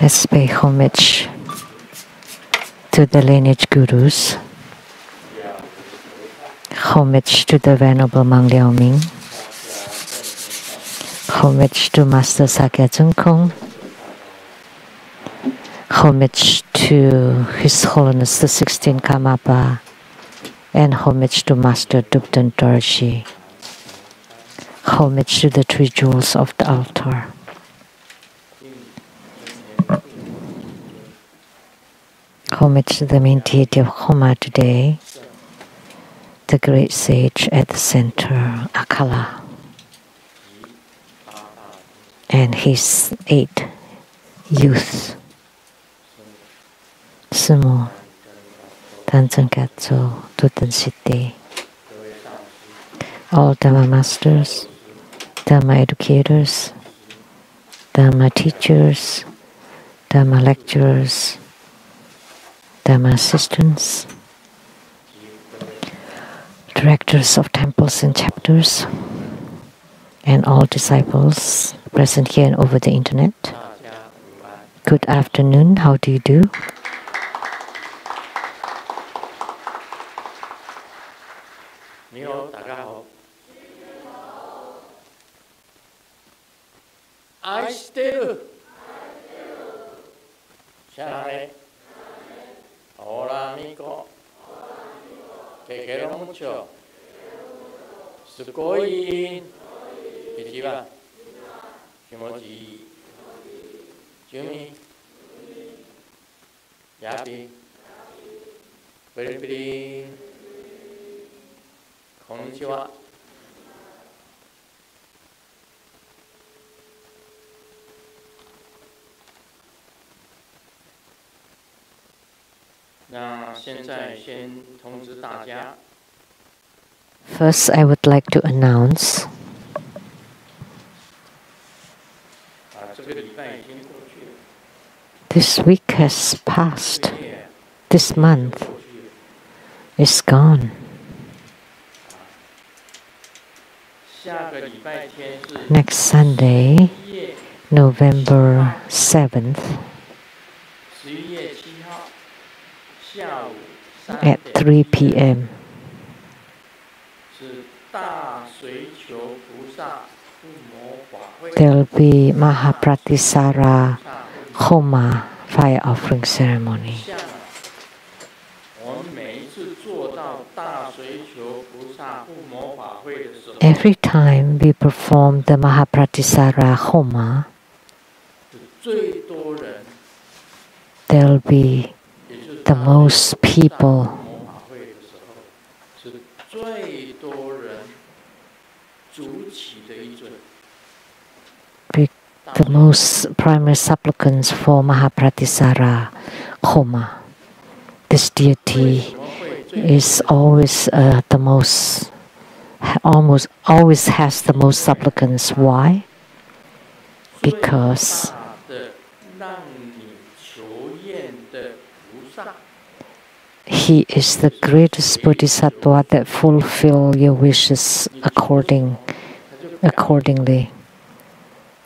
Let's pay homage to the lineage gurus, homage to the Venerable Monk Liao Ming, homage to Master Sakya Zhengkong, homage to His Holiness the 16th Karmapa, and homage to Master Dubden Dorji. Homage to the three jewels of the altar. Homage to the main deity of Homa today, the great sage at the center, Akala, and his 8 youth, Sumo, Tanzan Katso, Tutan Siddhi, all Dhamma masters, Dhamma educators, Dhamma teachers, Dhamma lecturers, Dhamma assistants, directors of temples and chapters, and all disciples present here and over the internet. Good afternoon, how do you do? Hola amigo, te quiero mucho. Sukoi, Ichiba, Kimoji, Yumi, Yapi, Piri, Konnichiwa. First, I would like to announce this week has passed. This month is gone. Next Sunday, November 7th, at 3 p.m. there will be Mahapratisara Homa fire offering ceremony. Every time we perform the Mahapratisara Homa, there will be the most people, the most primary supplicants for Mahapratisara Homa. This deity is always the most, almost always has the most supplicants. Why? Because he is the greatest bodhisattva that fulfill your wishes accordingly.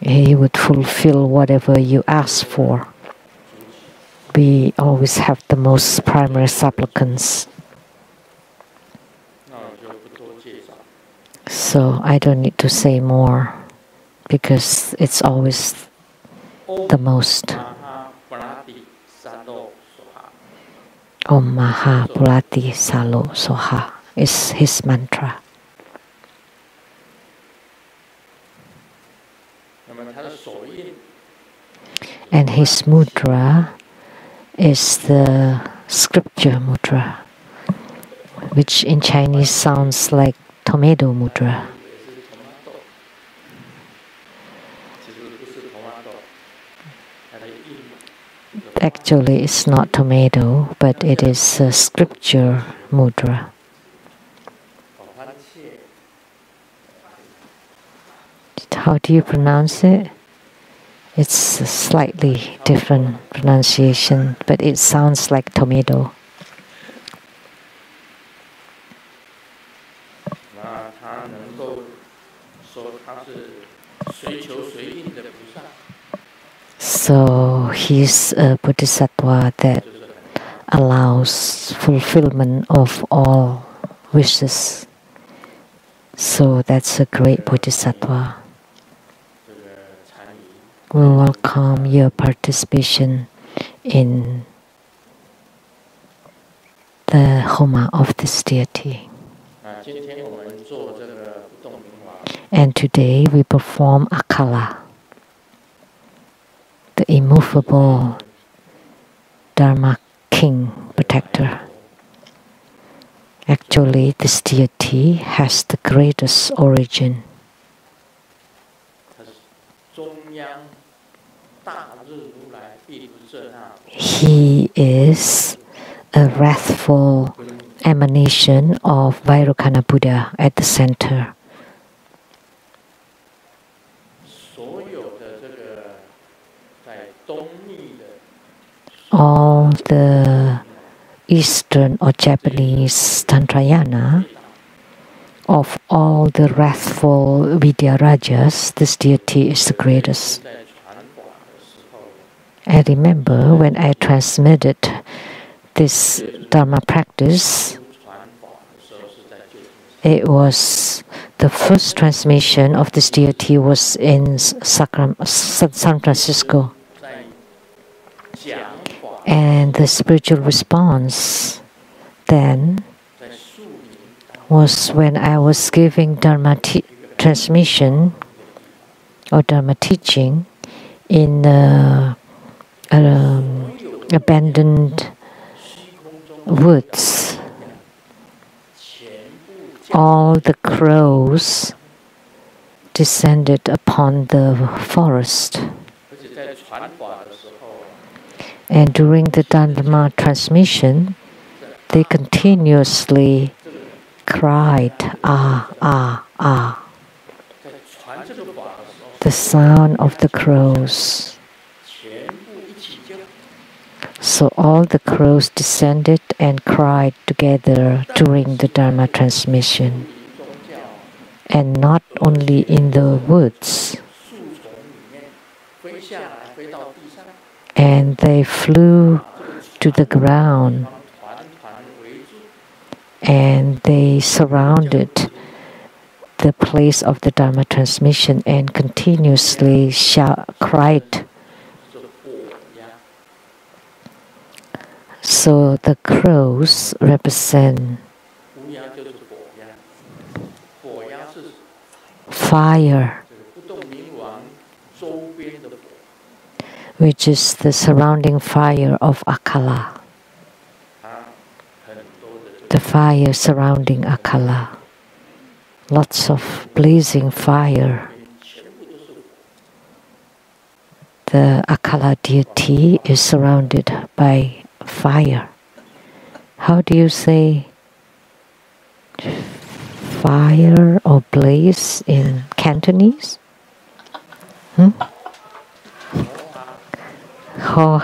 He would fulfill whatever you ask for. We always have the most primary supplicants. So I don't need to say more because it's always the most. Om Maha Purati Salo Soha is his mantra. And his mudra is the scripture mudra, which in Chinese sounds like tomato mudra. Actually, it's not tomato, but it is a scripture mudra. How do you pronounce it? It's a slightly different pronunciation, but it sounds like tomato. So he's a bodhisattva that allows fulfillment of all wishes. So that's a great bodhisattva. We welcome your participation in the Homa of this deity. And today we perform Akala, the immovable Dharma King Protector. Actually, this deity has the greatest origin. He is a wrathful emanation of Vairocana Buddha at the center. All the Eastern or Japanese Tantrayana, of all the wrathful Vidyarajas, this deity is the greatest. I remember when I transmitted this Dharma practice, it was the first transmission of this deity was in San Francisco. And the spiritual response then was when I was giving Dharma transmission or Dharma teaching in abandoned woods. All the crows descended upon the forest. And during the Dharma transmission, they continuously cried, ah, ah, ah. The sound of the crows. So all the crows descended and cried together during the Dharma transmission. And not only in the woods. And they flew to the ground and they surrounded the place of the Dharma transmission and continuously cried. So the crows represent fire, which is the surrounding fire of Akala. The fire surrounding Akala. Lots of blazing fire. The Akala deity is surrounded by fire. How do you say fire or blaze in Cantonese? Oh,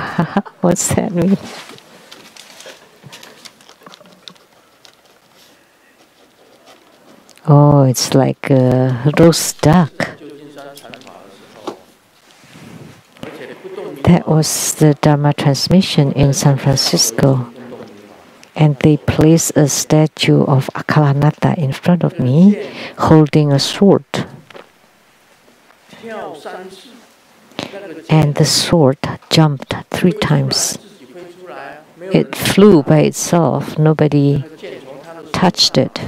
what's that mean? Oh, it's like a roast duck. That was the Dharma transmission in San Francisco. And they placed a statue of Akalanata in front of me, holding a sword. And the sword jumped 3 times. It flew by itself. Nobody touched it.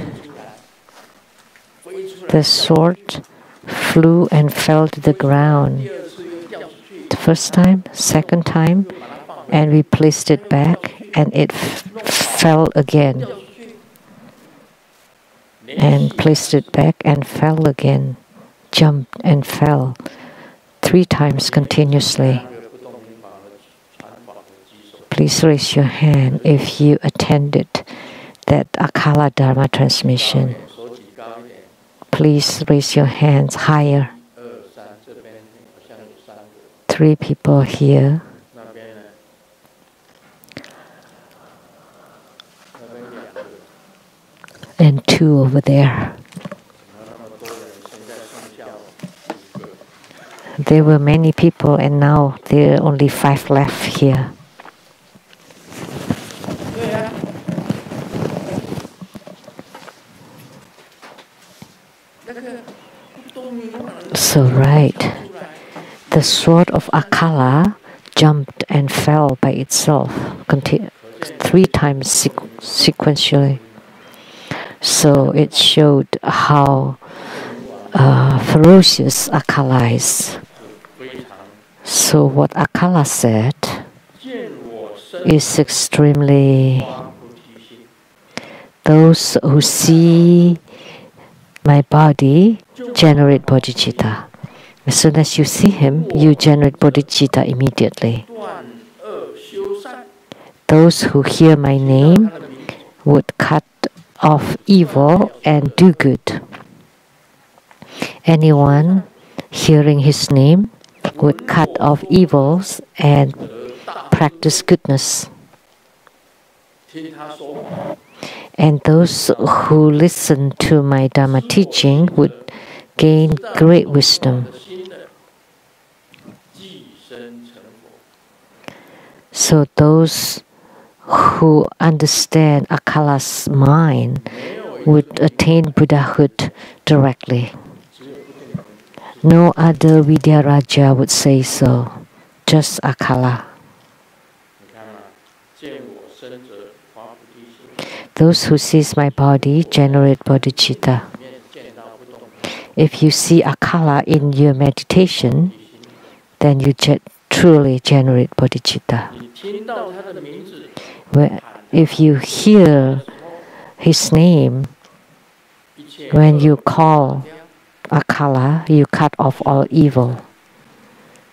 The sword flew and fell to the ground. The first time, second time, and we placed it back, and it fell again. And placed it back and fell again. Jumped and fell 3 times continuously. Please raise your hand if you attended that Akala Dharma transmission. Please raise your hands higher. 3 people here. And 2 over there. There were many people, and now there are only 5 left here. So right, the sword of Akala jumped and fell by itself 3 times sequentially. So it showed how ferocious Akala is. So what Akala said is extremely. Those who see my body generate bodhicitta. As soon as you see him, you generate bodhicitta immediately. Those who hear my name would cut off evil and do good. Anyone hearing his name would cut off evils and practice goodness. And those who listen to my Dhamma teaching would gain great wisdom. So those who understand Akala's mind would attain Buddhahood directly. No other Vidyaraja would say so, just Akala. Those who sees my body generate bodhicitta. If you see Akala in your meditation, then you truly generate bodhicitta. If you hear his name, when you call Akala, you cut off all evil,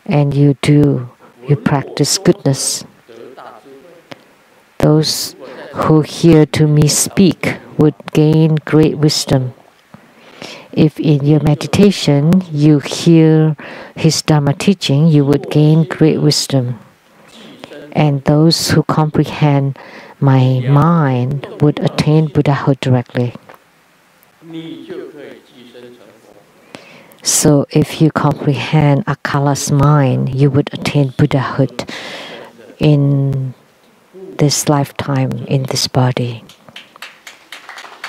and you practice goodness. Those who hear to me speak would gain great wisdom. If in your meditation you hear his Dhamma teaching, you would gain great wisdom. And those who comprehend my mind would attain Buddhahood directly. So if you comprehend Akala's mind, you would attain Buddhahood in this lifetime, in this body.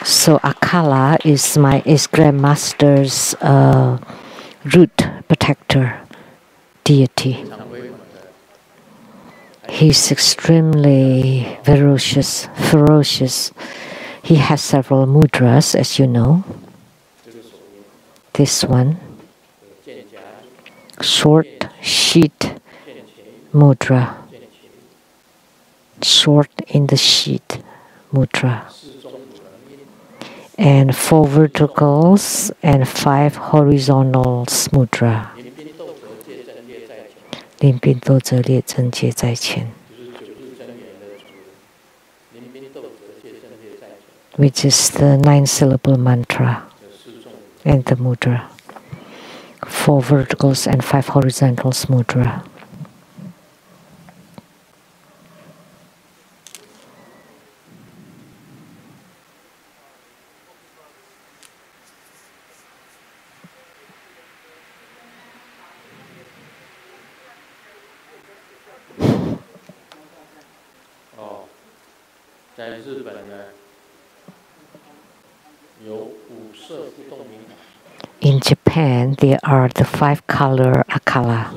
So Akala is Grandmaster's root protector deity. He's extremely ferocious. He has several mudras, as you know. This one, short sheet mudra. Sword in the sheet mudra. And 4 verticals and 5 horizontals mudra. 临兵斗则列真皆在前 which is the 9-syllable mantra and the mudra. 4 verticals and 5 horizontals mudra. In Japan, there are the 5-color Akala.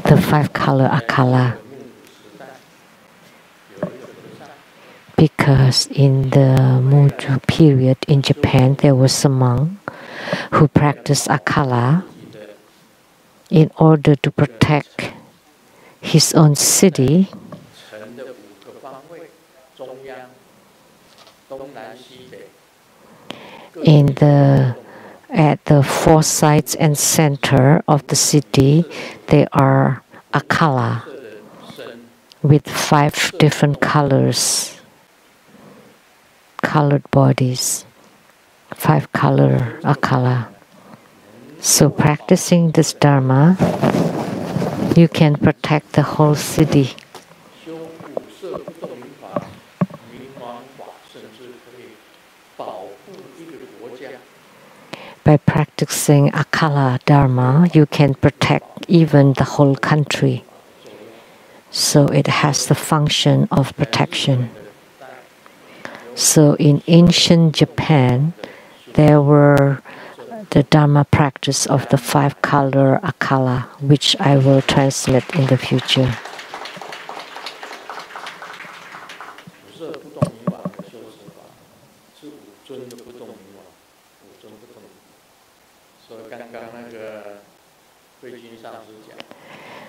The 5-color Akala. Because in the Muju period in Japan, there was a monk who practiced Akala in order to protect his own city. At the 4 sides and center of the city, there are Akala with 5 different colored bodies, 5-color Akala. So practicing this Dharma, you can protect the whole city. By practicing Akala Dharma, you can protect even the whole country. So it has the function of protection. So in ancient Japan, there were the Dharma practice of the 5-color Akala, which I will translate in the future.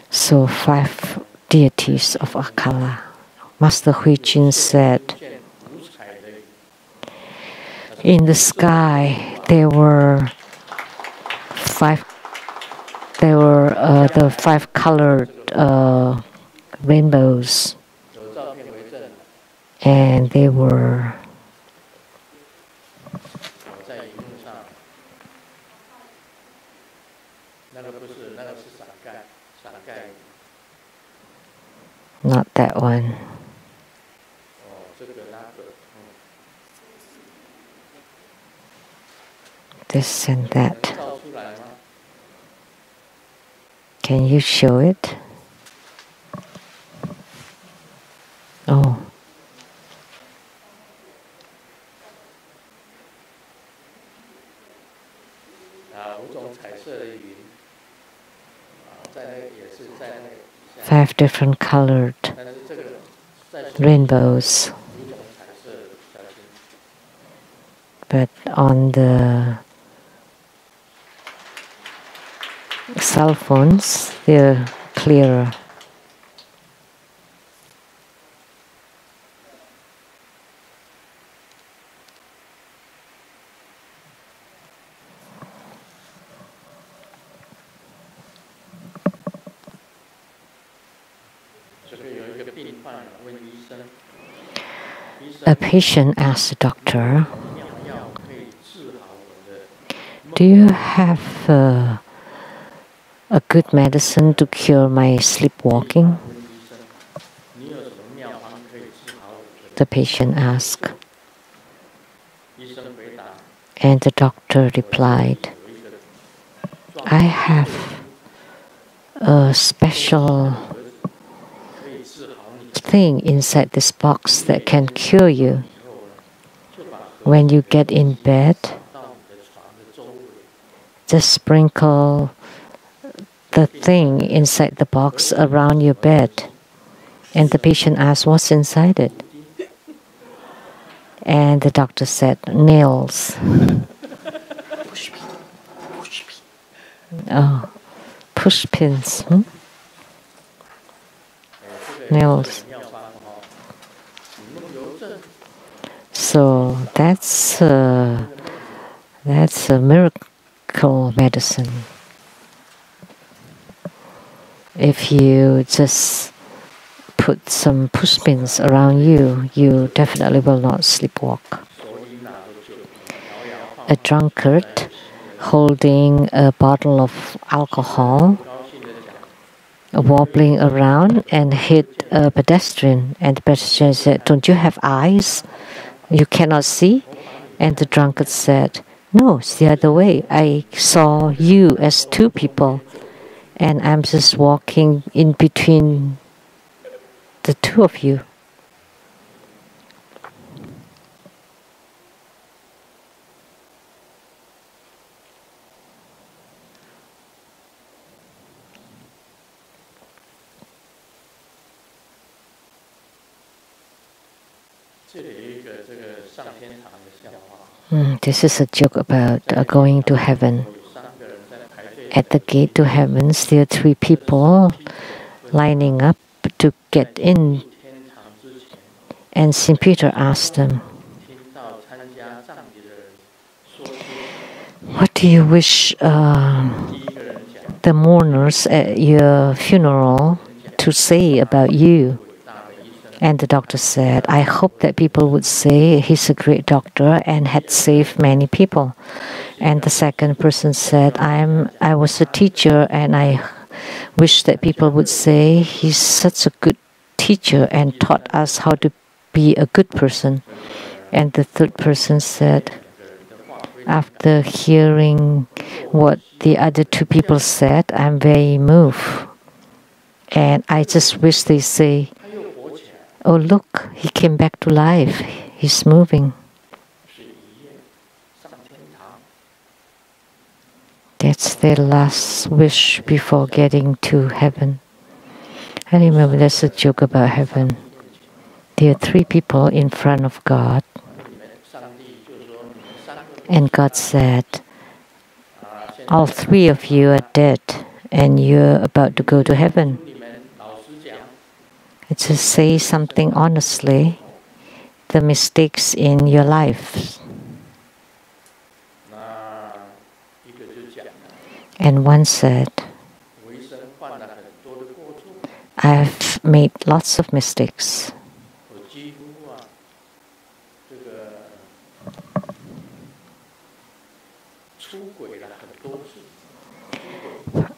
So 5 deities of Akala. Master Huijin said, in the sky there were the 5-colored rainbows, and they were not that one. This and that. Can you show it? Oh. Five different colored rainbows. But on the cell phones, they're clearer. A patient asked the doctor, do you have a good medicine to cure my sleepwalking? The patient asked. And the doctor replied, I have a special thing inside this box that can cure you. When you get in bed, just sprinkle the thing inside the box around your bed. And the patient asked, what's inside it? And the doctor said, nails. Oh, push pins. Nails. So that's a miracle medicine. If you just put some push pins around you, you definitely will not sleepwalk. A drunkard holding a bottle of alcohol, wobbling around and hit a pedestrian, and the pedestrian said, don't you have eyes? You cannot see? And the drunkard said, no, it's the other way. I saw you as 2 people, and I'm just walking in between the 2 of you. This is a joke about going to heaven. At the gate to heaven, there are 3 people lining up to get in. And St. Peter asked them, what do you wish the mourners at your funeral to say about you? And the doctor said, I hope that people would say he's a great doctor and had saved many people. And the second person said, I was a teacher and I wish that people would say he's such a good teacher and taught us how to be a good person. And the third person said, After hearing what the other two people said, I'm very moved. And I just wish they say, "Oh, look, he came back to life. He's moving." That's their last wish before getting to heaven. I remember there's a joke about heaven. There are three people in front of God. And God said, "All three of you are dead and you're about to go to heaven. Just say something honestly, the mistakes in your life." And one said, "I've made lots of mistakes.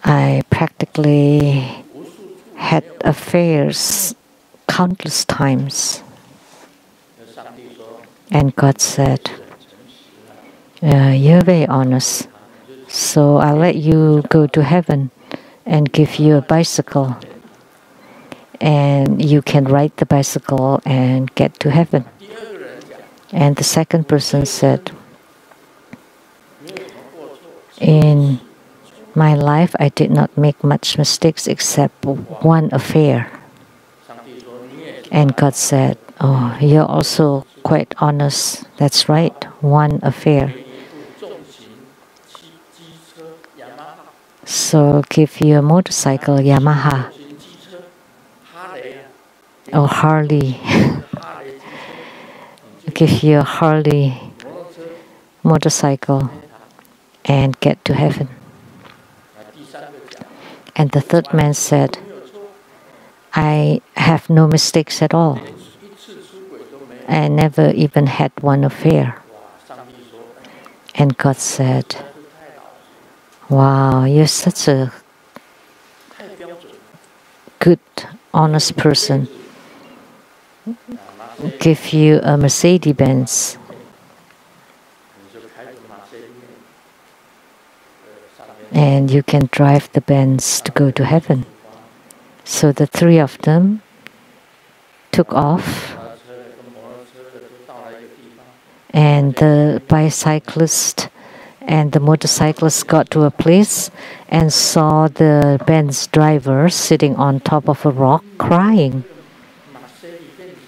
I practically had affairs countless times." And God said, "You're very honest, so I'll let you go to heaven and give you a bicycle. And you can ride the bicycle and get to heaven." And the second person said, "In my life, I did not make much mistakes except one affair." And God said, "Oh, you're also quite honest. That's right, one affair. So give you a motorcycle, Yamaha or Harley." Give you a Harley motorcycle and get to heaven. And the third man said, "I have no mistakes at all. I never even had one affair." And God said, "Wow, you're such a good, honest person. Give you a Mercedes-Benz." And you can drive the Benz to go to heaven. So the three of them took off. And the bicyclist and the motorcyclist got to a place and saw the Benz driver sitting on top of a rock crying.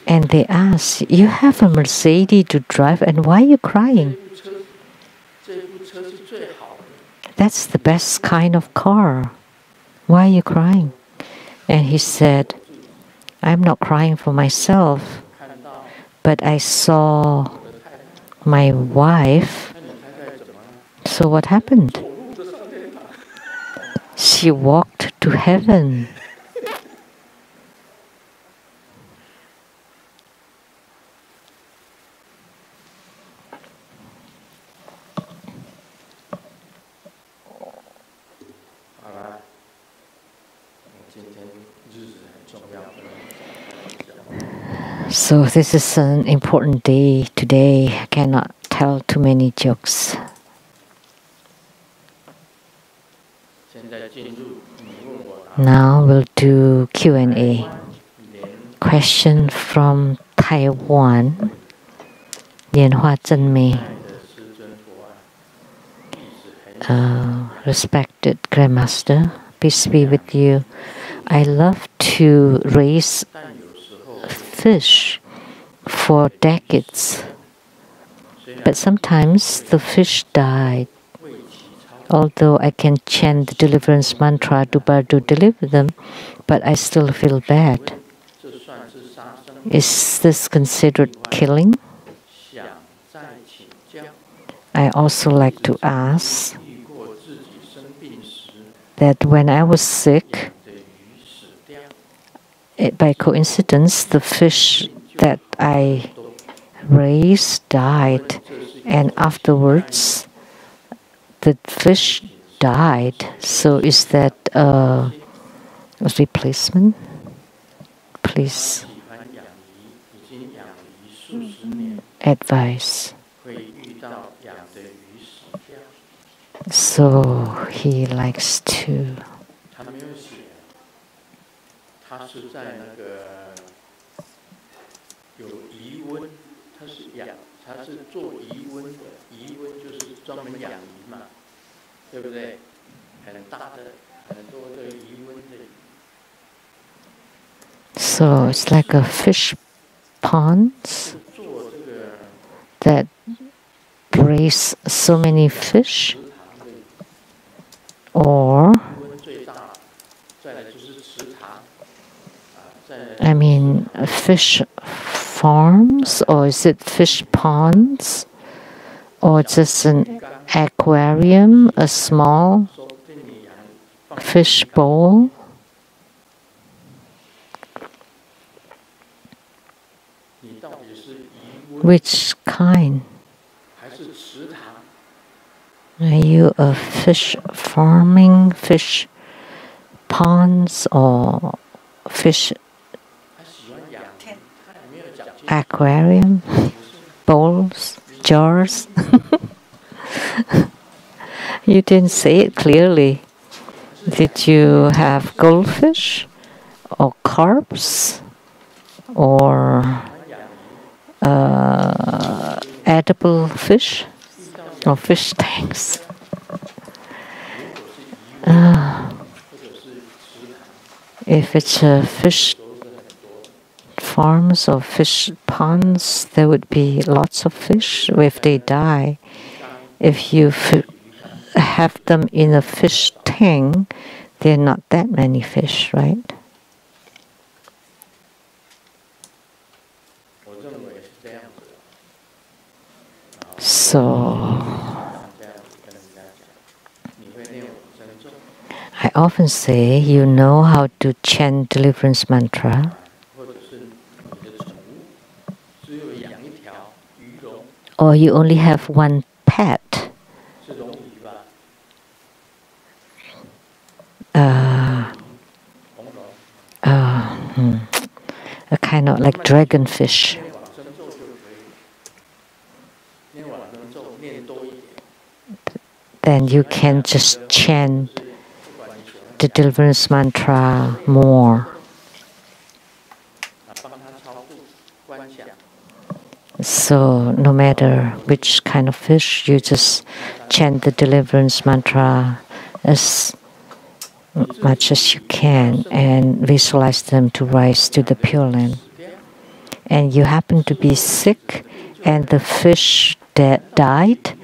And they asked, "You have a Mercedes to drive, and why are you crying? That's the best kind of car. Why are you crying?" And he said, "I'm not crying for myself, but I saw my wife." So what happened? She walked to heaven. So this is an important day today. I cannot tell too many jokes. Now we'll do Q&A. Question from Taiwan. Lianhua Zhenmei. Respected Grandmaster, peace be with you. I love to raise fish for decades, but sometimes the fish died. Although I can chant the deliverance mantra to deliver them, but I still feel bad. Is this considered killing? I also like to ask that when I was sick, by coincidence, the fish that I raised died, and afterwards the fish died. So is that a replacement? Please advise. So he likes to. 他没有写，他是在那个有疑问，他是做疑问的，疑问就是专门养鱼嘛，对不对？很大的很多的疑问的。So it's like a fish pond that raise so many fish, or I mean fish farms, or is it fish ponds, or just an aquarium, a small fish bowl? Which kind? Are you a fish farming, fish ponds, or fish aquarium, bowls, jars? You didn't say it clearly. Did you have goldfish or carps or edible fish or fish tanks? If it's a fish farms or fish ponds, there would be lots of fish if they die. If you have them in a fish tank, there are not that many fish, right? So I often say, you know how to chant deliverance mantra, or you only have one pet. A kind of like dragonfish. Then you can just chant the deliverance mantra more. So no matter which kind of fish, you just chant the deliverance mantra as much as you can and visualize them to rise to the Pure Land. And you happen to be sick and the fish that died,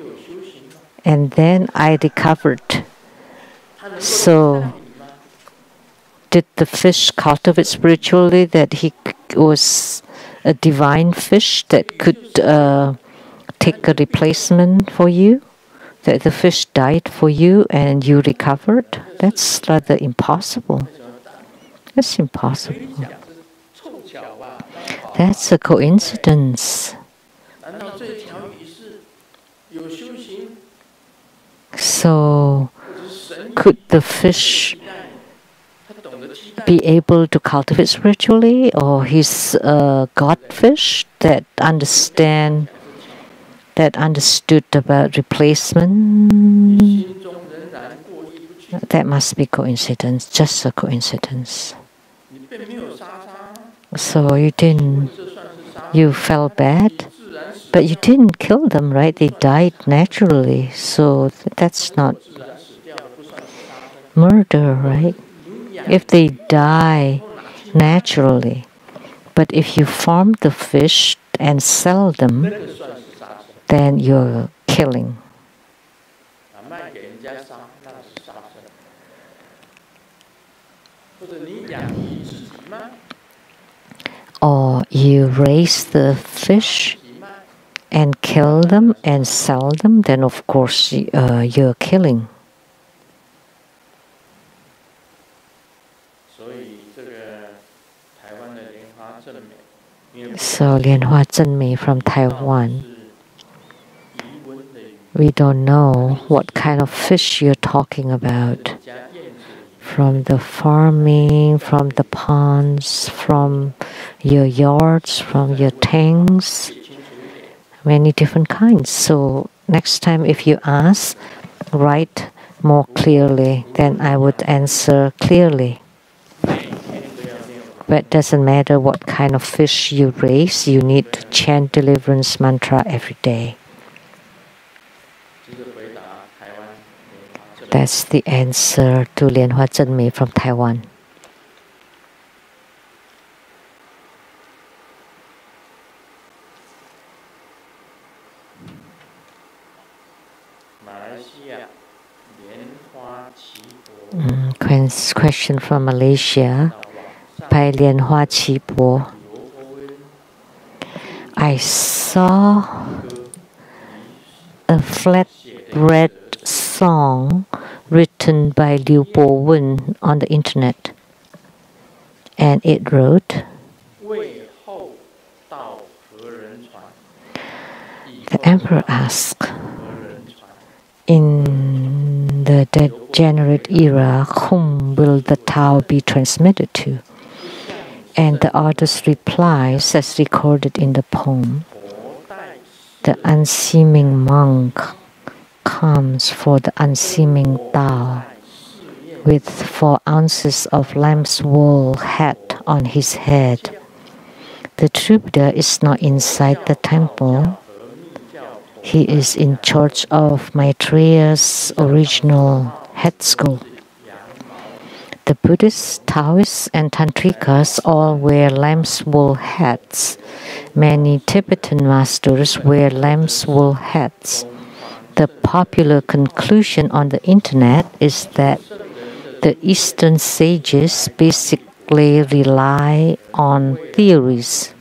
and then I recovered. So did the fish cultivate spiritually that he was a divine fish that could take a replacement for you? That the fish died for you and you recovered? That's rather impossible. That's impossible. That's a coincidence. So, could the fish be able to cultivate spiritually, or he's a god fish that understood about replacement? That must be coincidence, just a coincidence. So you felt bad, but you didn't kill them, right? They died naturally, so that's not murder, right? If they die naturally, but if you farm the fish and sell them, then you're killing. Or you raise the fish and kill them and sell them, then of course you're killing. So Lianhua Zhenmei from Taiwan, we don't know what kind of fish you're talking about. From the farming, from the ponds, from your yards, from your tanks, many different kinds. So next time if you ask, write more clearly, then I would answer clearly. But it doesn't matter what kind of fish you raise, you need to chant deliverance mantra every day. That's the answer to Lian Hua Zhen Mei from Taiwan. Question from Malaysia by Lian Hua Qi Bo. I saw a flatbread song written by Liu Bo Wen on the internet, and it wrote, the emperor asked, in the degenerate era, whom will the Tao be transmitted to? And the author's replies, as recorded in the poem, the unseeming monk comes for the unseeming Tao with 4 ounces of lamb's wool hat on his head. The true Buddha is not inside the temple. He is in charge of Maitreya's original head school. The Buddhists, Taoists, and Tantrikas all wear lamb's wool hats. Many Tibetan masters wear lamb's wool hats. The popular conclusion on the internet is that the Eastern sages basically rely on theories.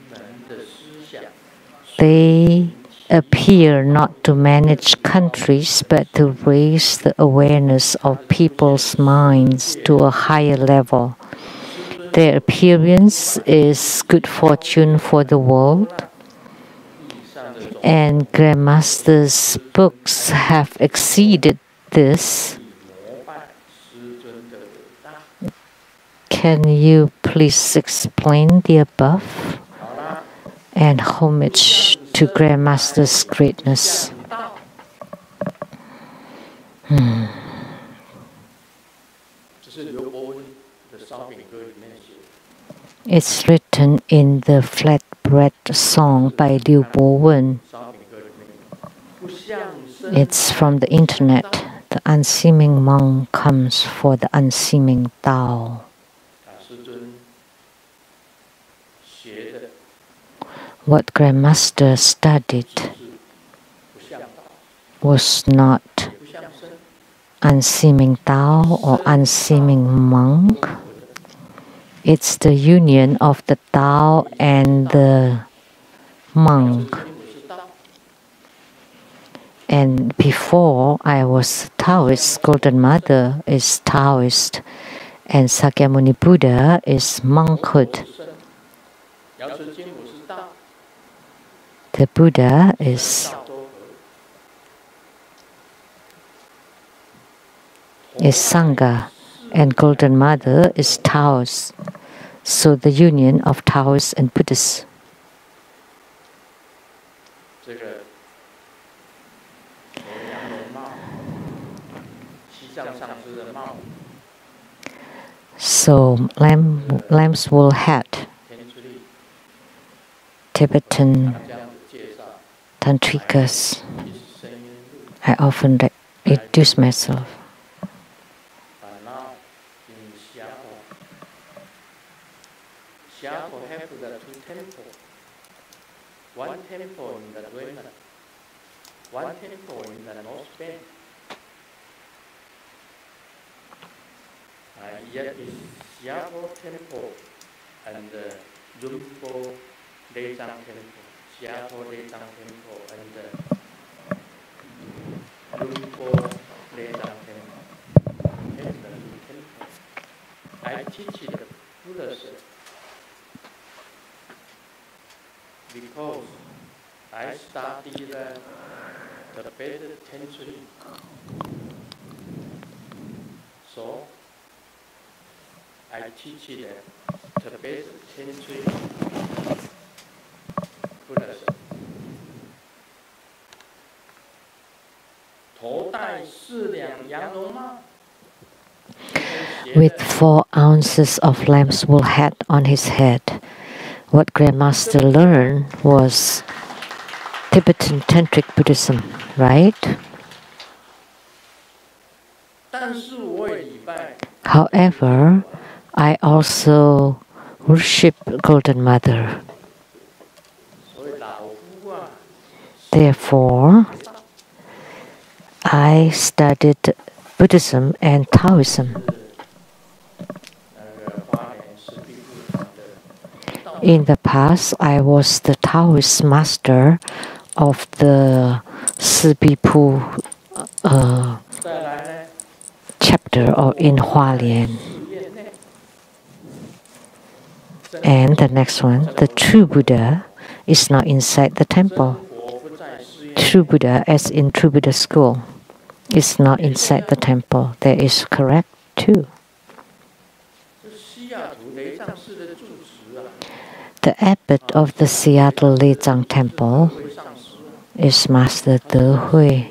They appear not to manage countries but to raise the awareness of people's minds to a higher level. Their appearance is good fortune for the world, and Grandmaster's books have exceeded this. Can you please explain the above? And homage to Grandmaster's greatness. It's written in the flatbread song by Liu Bo Wen. It's from the internet. The unseeming monk comes for the unseeming Tao. What Grandmaster studied was not unseeming Tao or unseeming monk. It's the union of the Tao and the monk. And before I was Taoist, Golden Mother is Taoist, and Sakyamuni Buddha is monkhood. The Buddha is Sangha, and Golden Mother is Taoist. So the union of Taoists and Buddhists. So lamb's wool hat, Tibetan Tantrikas, I often introduce myself. Seattle have the 2 temples. One temple in the Raymond, one temple in the North Bend. Yet is Seattle Temple and Rumpo Lezang Temple, Seattle Lezang Temple and Rumpo Lezang Temple. That's the 2 temples. I teach the Buddhism because I studied the better century. So I teach the best century Buddhism. 头戴4两 with 4 ounces of lamb's wool hat on his head. What Grandmaster learned was Tibetan Tantric Buddhism, right? However, I also worship Golden Mother. Therefore, I studied Buddhism and Taoism. In the past, I was the Taoist master of the Sibipu chapter in Hualien. And the next one, the true Buddha is not inside the temple. True Buddha, as in True Buddha school, is not inside the temple. That is correct too. The abbot of the Seattle Leizang Temple is Master De Hui.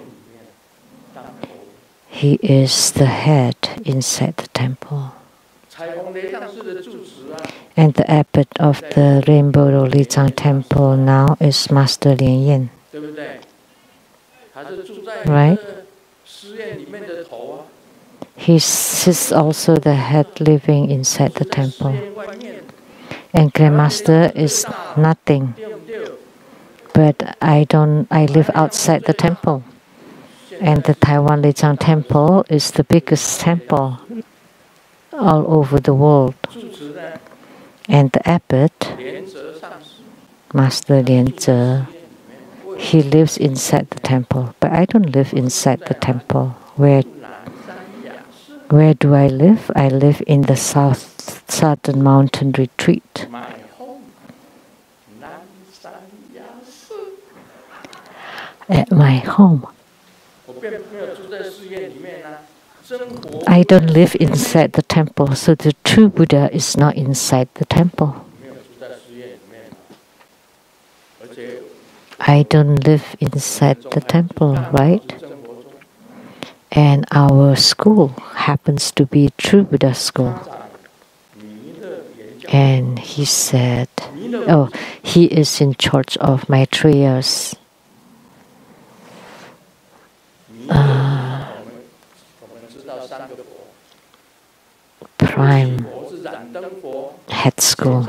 He is the head inside the temple. And the abbot of the Rainbow Leizang Temple now is Master Lien Yin. Right? He's also the head living inside the temple. And Grandmaster is nothing. But I live outside the temple. And the Taiwan Leizang Temple is the biggest temple all over the world. And the abbot, Master Lianze, he lives inside the temple. But I don't live inside the temple. Where do I live? I live in the southern mountain retreat. At my home. I don't live inside the temple, so the true Buddha is not inside the temple. I don't live inside the temple, right? And our school happens to be True Buddha school. And he said, he is in charge of Maitreya's prime head school.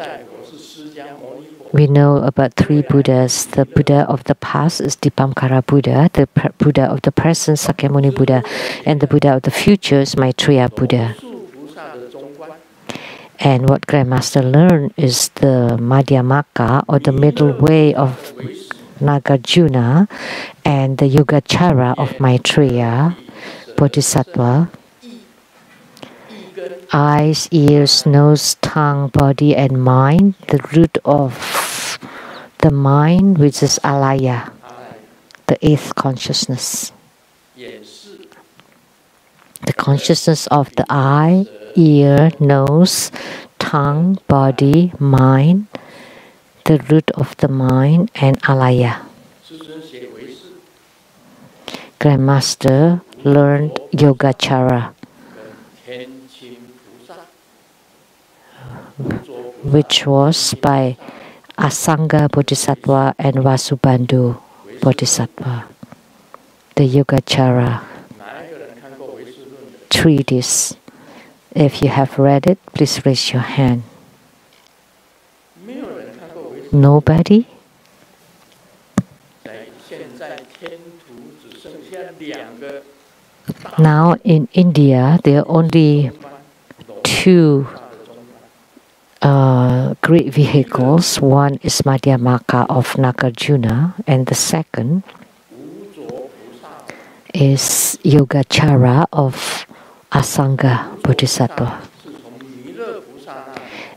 We know about 3 Buddhas. The Buddha of the past is Dipamkara Buddha, the Buddha of the present Sakyamuni Buddha, and the Buddha of the future is Maitreya Buddha. And what Grandmaster learned is the Madhyamaka, or the middle way of Nagarjuna, and the Yogacara of Maitreya Bodhisattva. Eyes, ears, nose, tongue, body, and mind. The root of the mind, which is alaya, the 8th consciousness. The consciousness of the eye, ear, nose, tongue, body, mind, the root of the mind, and alaya. Grandmaster learned Yogacara, which was by Asanga Bodhisattva and Vasubandhu Bodhisattva. The Yogacara treatise. If you have read it, please raise your hand. Nobody? Now in India, there are only 2 great vehicles. One is Madhyamaka of Nagarjuna, and the second is Yogacara of Asanga Bodhisattva.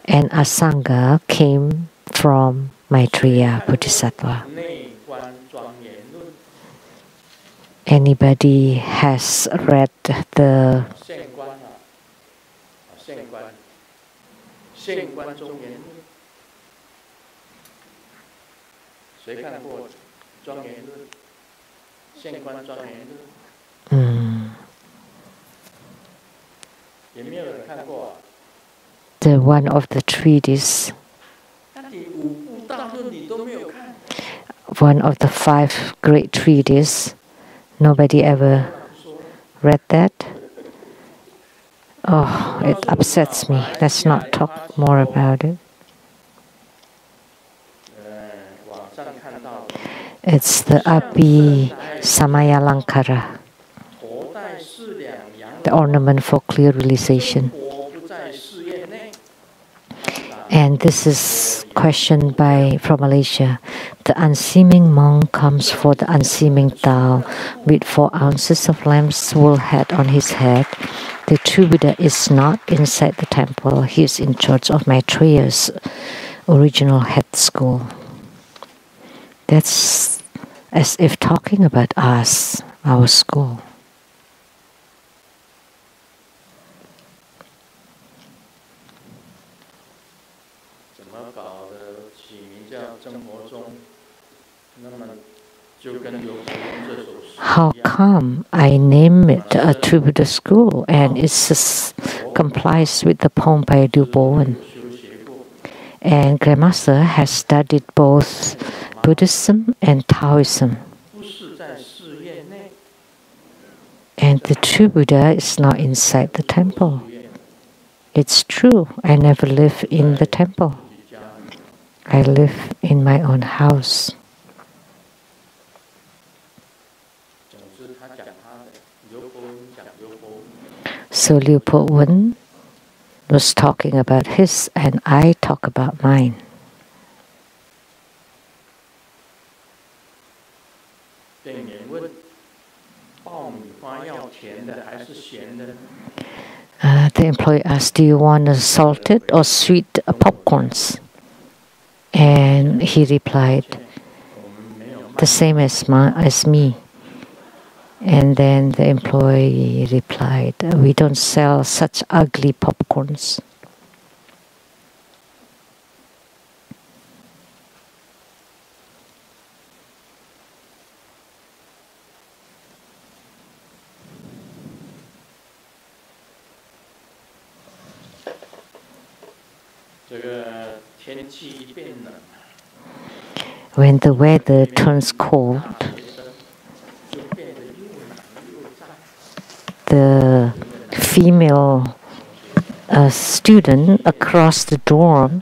And Asanga came from Maitreya Bodhisattva. Anybody has read the The one of the treaties, one of the 5 great treaties. Nobody ever read that? Oh, it upsets me. Let's not talk more about it. It's the Abhi Samayalankara, the ornament for clear realization. And this is questioned from Malaysia. The unseeming monk comes for the unseeming Tao with 4 ounces of lamb's wool hat on his head. The true Buddha is not inside the temple. He is in charge of Maitreya's original head school. That's as if talking about us, our school. How come I name it a True Buddha school and it complies with the poem by Liu Bowen? And Grandmaster has studied both Buddhism and Taoism. And the true Buddha is not inside the temple. It's true, I never live in the temple. I live in my own house. So Liu Bowen was talking about his, and I talk about mine. The employee asked, "Do you want a salted or sweet popcorns?" And he replied, "The same as me." And then the employee replied, "We don't sell such ugly popcorns." When the weather turns cold, the female student across the dorm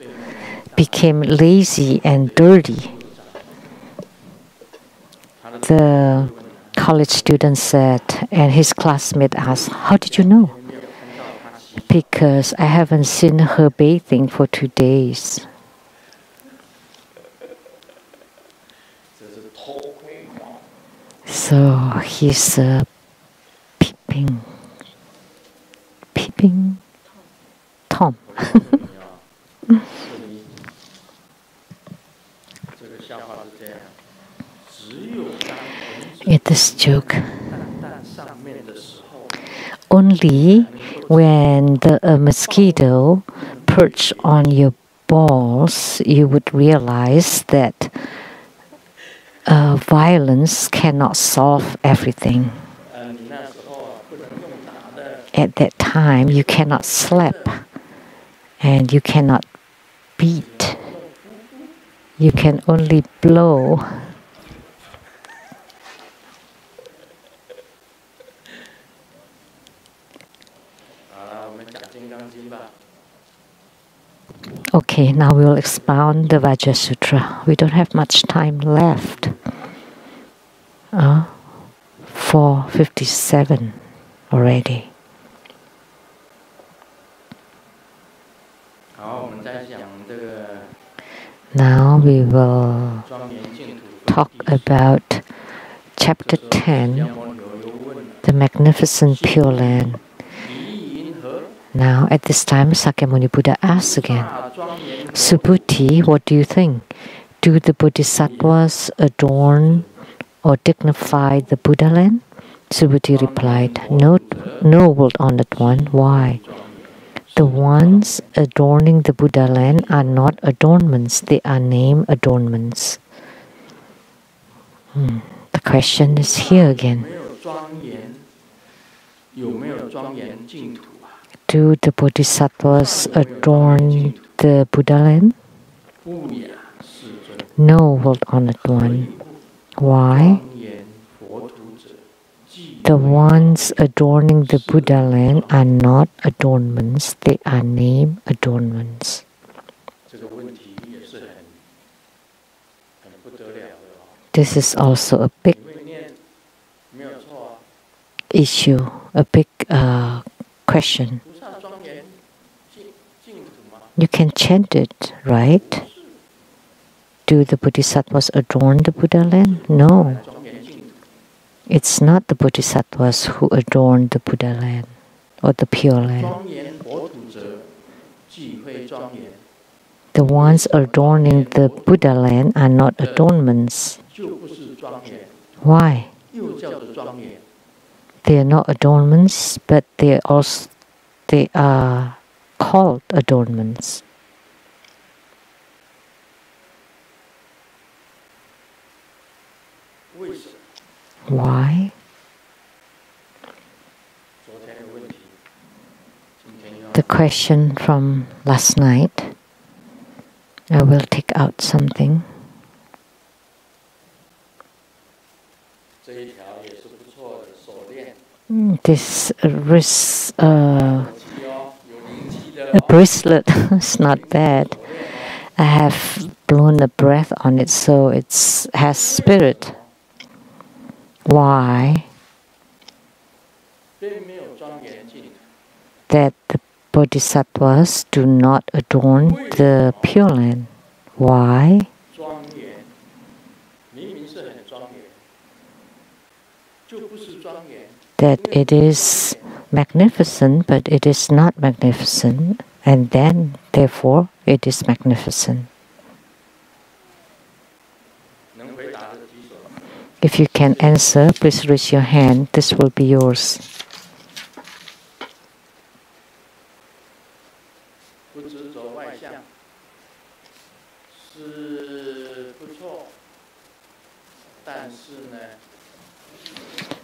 became lazy and dirty. The college student said, and his classmate asked, "How did you know?" "Because I haven't seen her bathing for 2 days." So he's peeping Tom. It is joke. Only when the mosquito perch on your balls, you would realize that violence cannot solve everything. At that time, you cannot slap and you cannot beat. You can only blow. Okay, now we will expound the Vajra Sutra. We don't have much time left. 4:57 already. Now we will talk about chapter 10, the magnificent Pure Land. Now, at this time, Sakyamuni Buddha asks again, "Subhuti, what do you think? Do the Bodhisattvas adorn or dignify the Buddha land?" Subhuti replied, "No, noble honored one. Why? The ones adorning the Buddha land are not adornments, they are name adornments." The question is here again. Do the bodhisattvas adorn the Buddha land? No, world honored one. Why? The ones adorning the Buddha land are not adornments, they are name adornments. This is also a big issue, a big question. You can chant it, right? Do the bodhisattvas adorn the Buddha land? No. It's not the bodhisattvas who adorn the Buddha land or the Pure Land. The ones adorning the Buddha land are not adornments. Why? They are not adornments, but they are called adornments. Why? The question from last night, I will take out something. This wrist, a bracelet is not bad. I have blown a breath on it, so it has spirit. Why? That the bodhisattvas do not adorn the Pure Land. Why? That it is magnificent, but it is not magnificent, and then, therefore, it is magnificent. If you can answer, please raise your hand. This will be yours.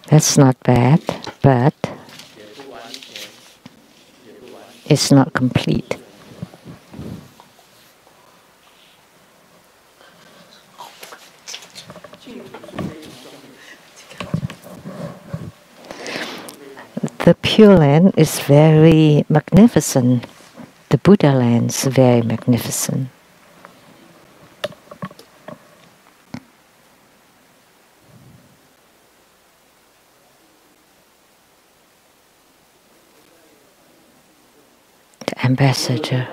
That's not bad, but it's not complete. The Pure Land is very magnificent. The Buddha land is very magnificent. The ambassador.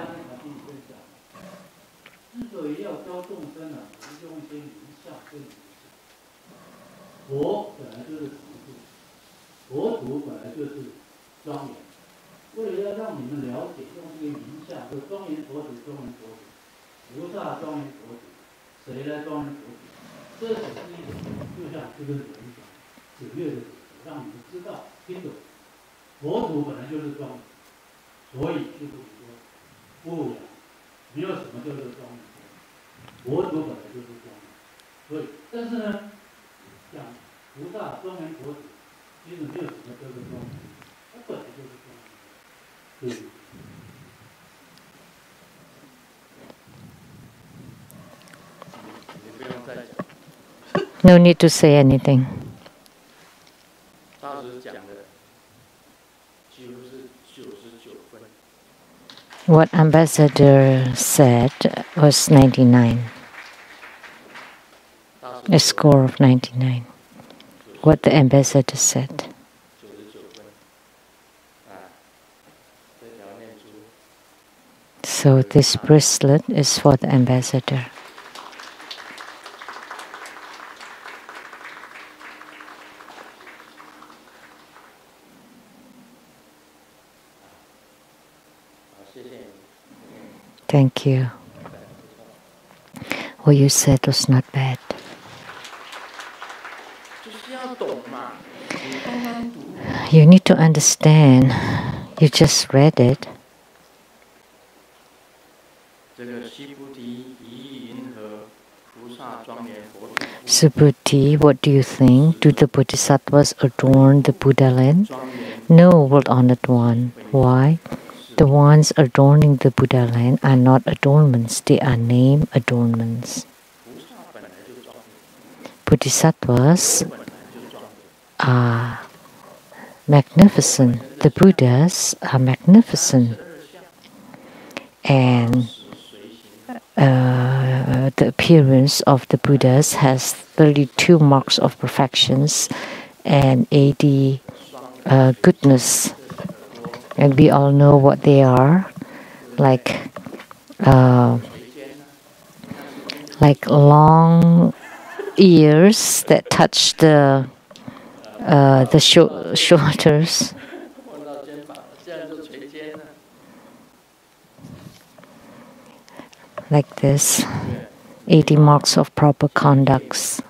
No need to say anything. What ambassador said was 99. A score of 99. What the ambassador said. So this bracelet is for the ambassador. Thank you. What you said was not bad. You need to understand. You just read it. Subhuti, what do you think? Do the bodhisattvas adorn the Buddha land? No, world honored one. Why? The ones adorning the Buddha land are not adornments, they are name adornments. Bodhisattvas are magnificent. The Buddhas are magnificent. And the appearance of the Buddhas has 32 marks of perfections and 80 goodness. And we all know what they are, like long ears that touch the shoulders, like this. 80 marks of proper conducts,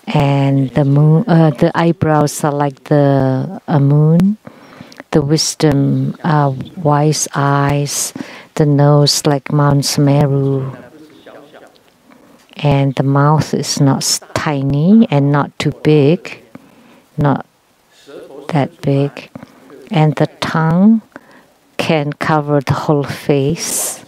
and the moon. The eyebrows are like the moon. The wisdom, wise eyes. The nose like Mount Sumeru. And the mouth is not tiny and not too big, not that big. And the tongue can cover the whole face.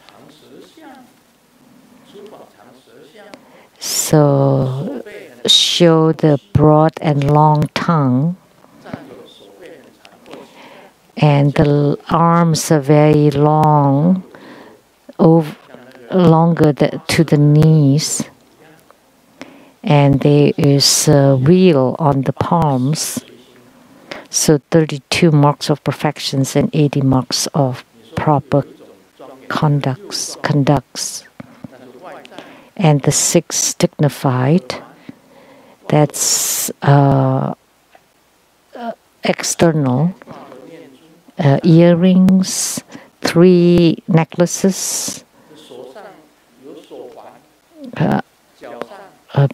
So show the broad and long tongue. And the arms are very long, longer to the knees. And there is a wheel on the palms. So 32 marks of perfections and 80 marks of proper conducts. And the 6 dignified, that's external. Earrings, 3 necklaces,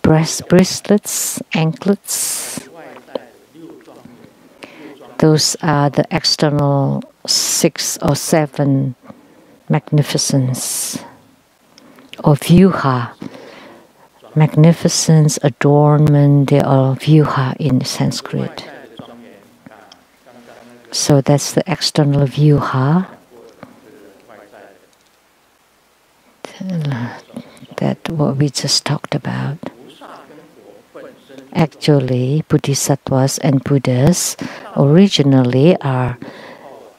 breast bracelets, anklets. Those are the external 6 or 7 magnificence, or vyuha. Magnificence, adornment, they are vyuha in Sanskrit. So that's the external vyuha. That what we just talked about. Actually, Bodhisattvas and Buddhas originally are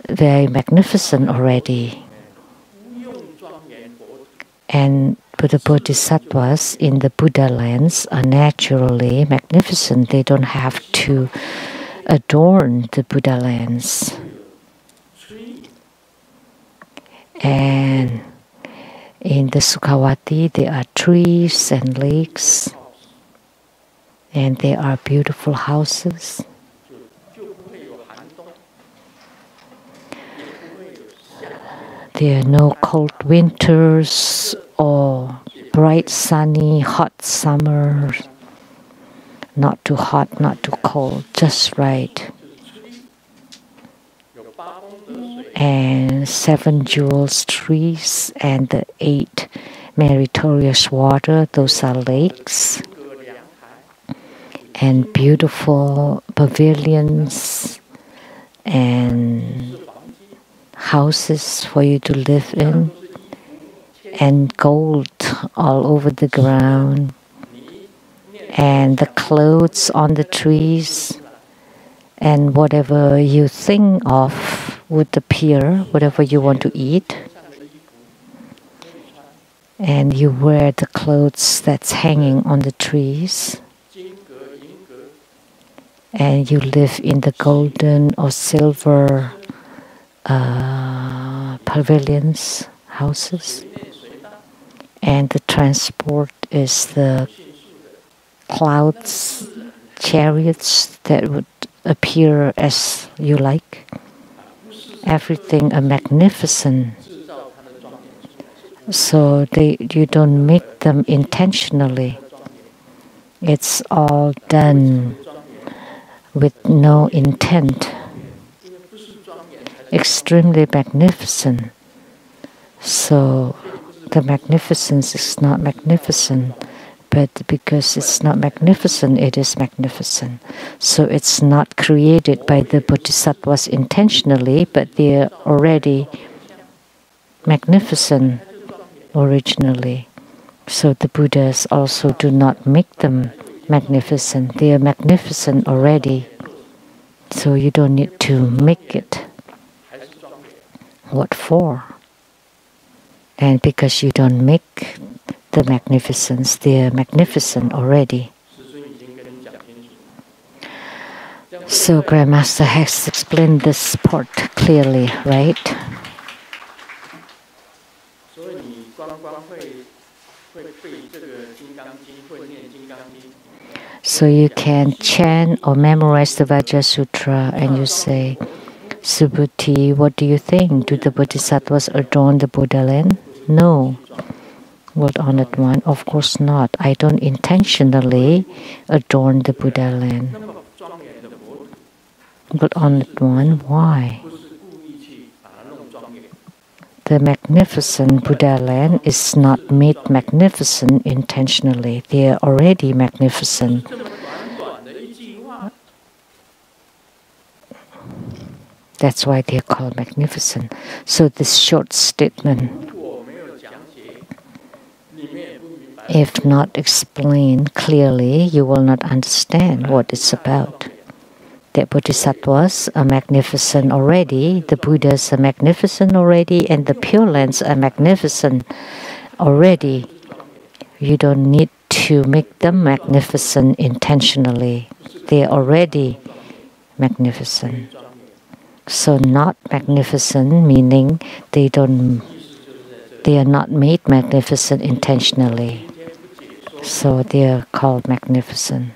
very magnificent already. And the Bodhisattvas in the Buddha lands are naturally magnificent. They don't have to adorn the Buddha lands. And in the Sukhavati, there are trees and lakes, and there are beautiful houses. There are no cold winters or bright, sunny, hot summers. Not too hot, not too cold, just right. And 7 jewels trees and the 8 meritorious water, those are lakes. And beautiful pavilions and houses for you to live in. And gold all over the ground. And the clothes on the trees, and whatever you think of would appear, whatever you want to eat. And you wear the clothes that's hanging on the trees. And you live in the golden or silver pavilions, houses. And the transport is the clouds, chariots that would appear as you like. Everything a magnificent. So you don't make them intentionally. It's all done with no intent. Extremely magnificent. So the magnificence is not magnificent But because it's not magnificent, it is magnificent. So it's not created by the bodhisattvas intentionally, but they are already magnificent originally. So the Buddhas also do not make them magnificent. They are magnificent already. So you don't need to make it. What for? And because you don't make the magnificence, they are magnificent already. So Grandmaster has explained this part clearly, right? So you can chant or memorize the Vajra Sutra and you say, Subhuti, what do you think? Do the Bodhisattvas adorn the Buddha land? No. World Honored One, of course not. I don't intentionally adorn the Buddha land. World Honored One, why? The magnificent Buddha land is not made magnificent intentionally. They are already magnificent. That's why they are called magnificent. So this short statement, if not explained clearly, you will not understand what it's about. The Bodhisattvas are magnificent already, the Buddhas are magnificent already, and the Pure Lands are magnificent already. You don't need to make them magnificent intentionally. They are already magnificent. So not magnificent meaning they are not made magnificent intentionally. So they are called magnificent.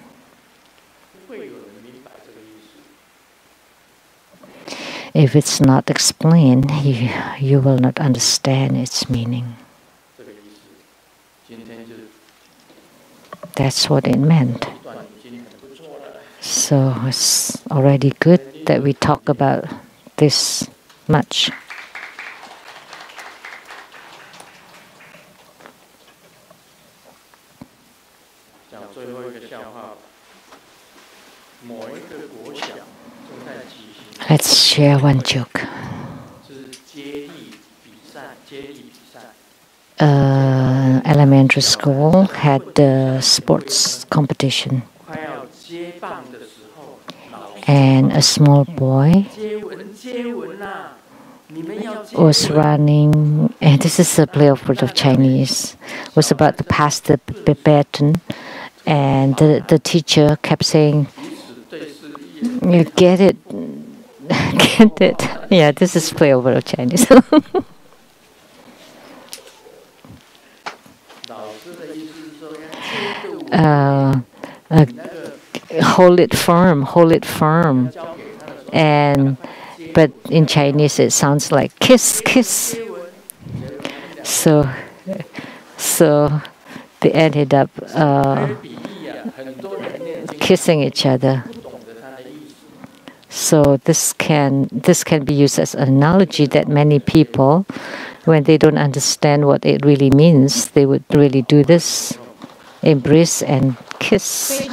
If it's not explained, you will not understand its meaning. That's what it meant. So it's already good that we talk about this much. Let's share one joke. Elementary school had the sports competition, and a small boy was running, and this is a play of word of Chinese, was about to pass the baton, and the teacher kept saying, "You get it, get it." Yeah, this is play of word of Chinese. Hold it firm, and but in Chinese it sounds like kiss, kiss. So they ended up kissing each other. So this can be used as an analogy that many people, when they don't understand what it really means, they would really do this, embrace and kiss.